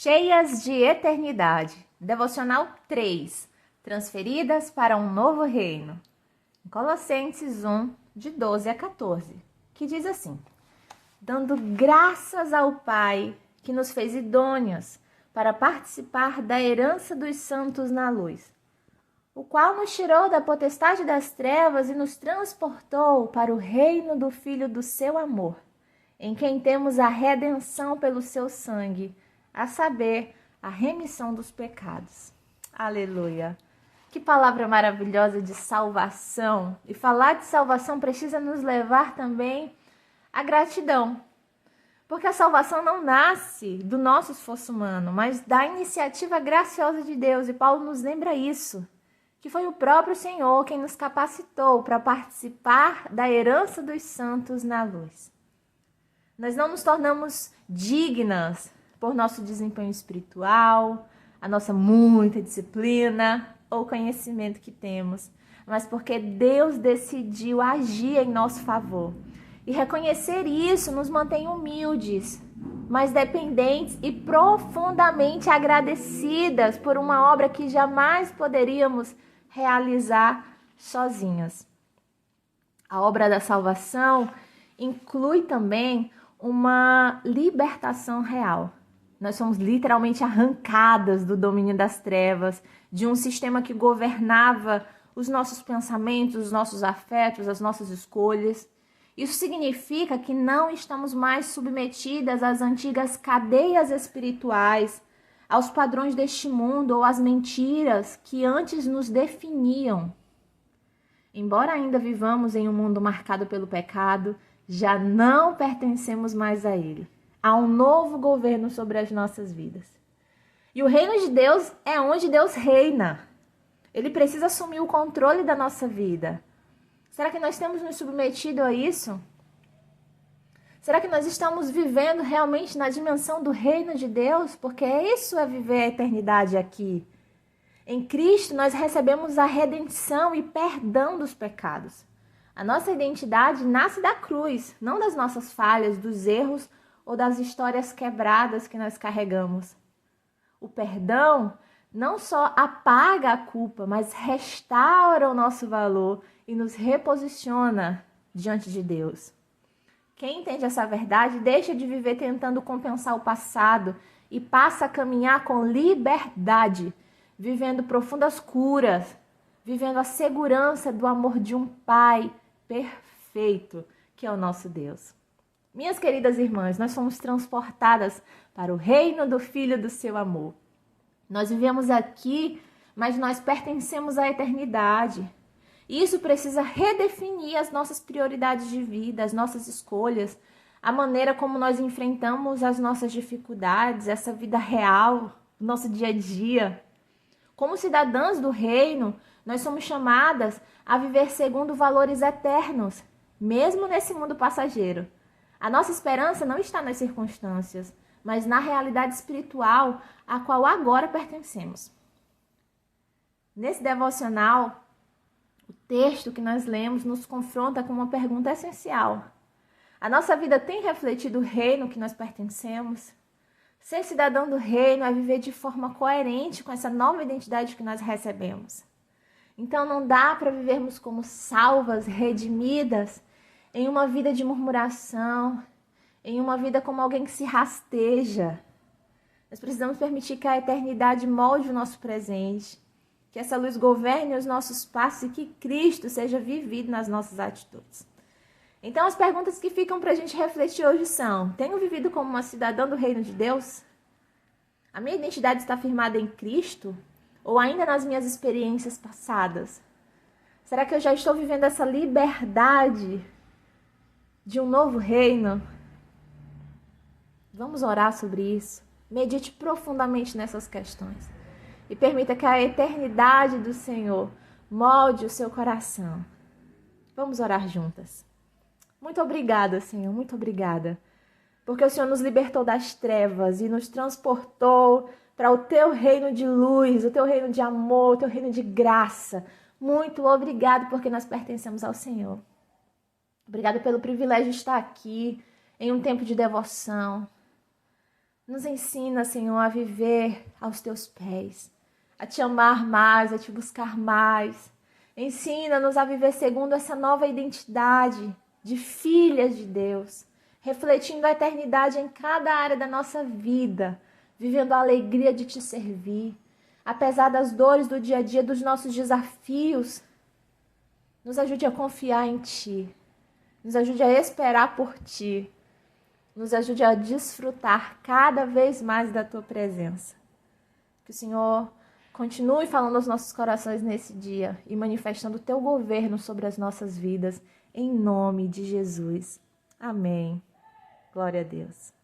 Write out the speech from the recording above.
Cheias de eternidade. Devocional 3. Transferidas para um novo reino. Colossenses 1, de 12 a 14, que diz assim: dando graças ao Pai que nos fez idôneos para participar da herança dos santos na luz, o qual nos tirou da potestade das trevas e nos transportou para o reino do Filho do seu amor, em quem temos a redenção pelo seu sangue, a saber, a remissão dos pecados. Aleluia! Que palavra maravilhosa de salvação! E falar de salvação precisa nos levar também à gratidão. Porque a salvação não nasce do nosso esforço humano, mas da iniciativa graciosa de Deus. E Paulo nos lembra isso, que foi o próprio Senhor quem nos capacitou para participar da herança dos santos na luz. Nós não nos tornamos dignas por nosso desempenho espiritual, a nossa muita disciplina ou conhecimento que temos, mas porque Deus decidiu agir em nosso favor. E reconhecer isso nos mantém humildes, mas dependentes e profundamente agradecidas por uma obra que jamais poderíamos realizar sozinhas. A obra da salvação inclui também uma libertação real. Nós somos literalmente arrancadas do domínio das trevas, de um sistema que governava os nossos pensamentos, os nossos afetos, as nossas escolhas. Isso significa que não estamos mais submetidas às antigas cadeias espirituais, aos padrões deste mundo ou às mentiras que antes nos definiam. Embora ainda vivamos em um mundo marcado pelo pecado, já não pertencemos mais a ele. Há um novo governo sobre as nossas vidas. E o reino de Deus é onde Deus reina. Ele precisa assumir o controle da nossa vida. Será que nós temos nos submetido a isso? Será que nós estamos vivendo realmente na dimensão do reino de Deus? Porque isso é viver a eternidade aqui. Em Cristo nós recebemos a redenção e perdão dos pecados. A nossa identidade nasce da cruz, não das nossas falhas, dos erros ou das histórias quebradas que nós carregamos. O perdão não só apaga a culpa, mas restaura o nosso valor e nos reposiciona diante de Deus. Quem entende essa verdade deixa de viver tentando compensar o passado e passa a caminhar com liberdade, vivendo profundas curas, vivendo a segurança do amor de um Pai perfeito, que é o nosso Deus. Minhas queridas irmãs, nós fomos transportadas para o reino do Filho do seu amor. Nós vivemos aqui, mas nós pertencemos à eternidade. Isso precisa redefinir as nossas prioridades de vida, as nossas escolhas, a maneira como nós enfrentamos as nossas dificuldades, essa vida real, o nosso dia a dia. Como cidadãs do reino, nós somos chamadas a viver segundo valores eternos, mesmo nesse mundo passageiro. A nossa esperança não está nas circunstâncias, mas na realidade espiritual a qual agora pertencemos. Nesse devocional, o texto que nós lemos nos confronta com uma pergunta essencial. A nossa vida tem refletido o reino que nós pertencemos? Ser cidadão do reino é viver de forma coerente com essa nova identidade que nós recebemos. Então não dá para vivermos como salvas, redimidas, em uma vida de murmuração, em uma vida como alguém que se rasteja. Nós precisamos permitir que a eternidade molde o nosso presente, que essa luz governe os nossos passos e que Cristo seja vivido nas nossas atitudes. Então, as perguntas que ficam para a gente refletir hoje são: tenho vivido como uma cidadã do reino de Deus? A minha identidade está firmada em Cristo ou ainda nas minhas experiências passadas? Será que eu já estou vivendo essa liberdade de um novo reino? Vamos orar sobre isso. Medite profundamente nessas questões. E permita que a eternidade do Senhor molde o seu coração. Vamos orar juntas. Muito obrigada, Senhor, muito obrigada. Porque o Senhor nos libertou das trevas e nos transportou para o teu reino de luz, o teu reino de amor, o teu reino de graça. Muito obrigado porque nós pertencemos ao Senhor. Obrigada pelo privilégio de estar aqui em um tempo de devoção. Nos ensina, Senhor, a viver aos teus pés, a te amar mais, a te buscar mais. Ensina-nos a viver segundo essa nova identidade de filhas de Deus, refletindo a eternidade em cada área da nossa vida, vivendo a alegria de te servir. Apesar das dores do dia a dia, dos nossos desafios, nos ajude a confiar em Ti. Nos ajude a esperar por Ti. Nos ajude a desfrutar cada vez mais da Tua presença. Que o Senhor continue falando aos nossos corações nesse dia e manifestando o Teu governo sobre as nossas vidas, em nome de Jesus. Amém. Glória a Deus.